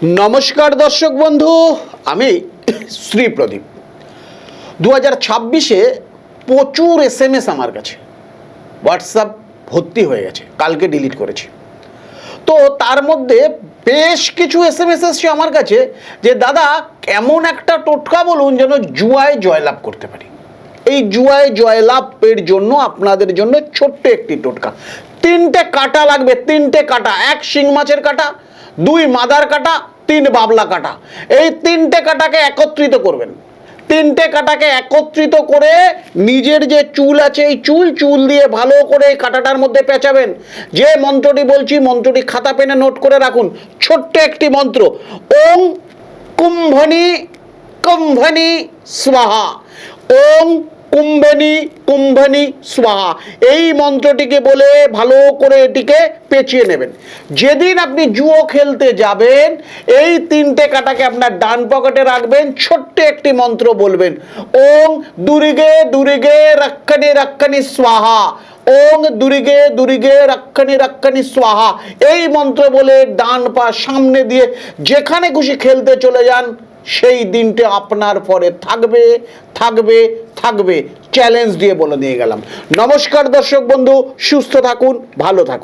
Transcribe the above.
नमस्कार दर्शक बंधु आमी श्री प्रदीप 2026 प्रचुर एसएमएस आमार काछे व्हाट्सएप भर्ती हो गेछे कालके डिलीट करेछि तो तार मध्य बेश किछु एसएमएस एसेछे आमार काछे जे दादा एमन एकटा टोटका बोलुन जेन जुआय जयलाभ करते पारी এই জুয়ায় জয়লাভের জন্য আপনাদের জন্য ছোট্ট একটি টোটকা তিনটে কাটা লাগবে তিনটে কাটা এক শিং মাছের কাটা দুই মাদার কাটা তিন বাবলা কাটা এই তিনটে কাটাকে একত্রিত করবেন তিনটে কাটাকে একত্রিত করে নিজের যে চুল আছে এই চুল দিয়ে ভালো করে কাটাটার মধ্যে পেঁচাবেন যে মন্ত্রটি বলছি মন্ত্রটি খাতা পেনে নোট করে রাখুন ছোট্ট একটি মন্ত্র ওম কুম্ভনি কুম্ভনি স্বাহা ওম কুম্ভনি কুম্ভনি स्वाहा এই মন্ত্রটিকে বলে ভালো করে এটিকে পেঁচিয়ে নেবেন যেদিন আপনি জুয়ো খেলতে যাবেন এই তিনটে কাটাকে আপনার ডান পকেটে রাখবেন ছোট্ট একটি মন্ত্র বলবেন ওম দুর্গে দুর্গে রক্ষণি রক্ষণি स्वाहा ওম দুর্গে দুর্গে রক্ষণি রক্ষণি स्वाहा এই মন্ত্র বলে ডান পা সামনে দিয়ে যেখানে খুশি খেলতে চলে যান সেই দিনটা আপনার পরে থাকবে থাকবে থাকবে চ্যালেঞ্জ দিয়ে বলে নিয়ে গেলাম নমস্কার দর্শক বন্ধু সুস্থ থাকুন ভালো থাকুন।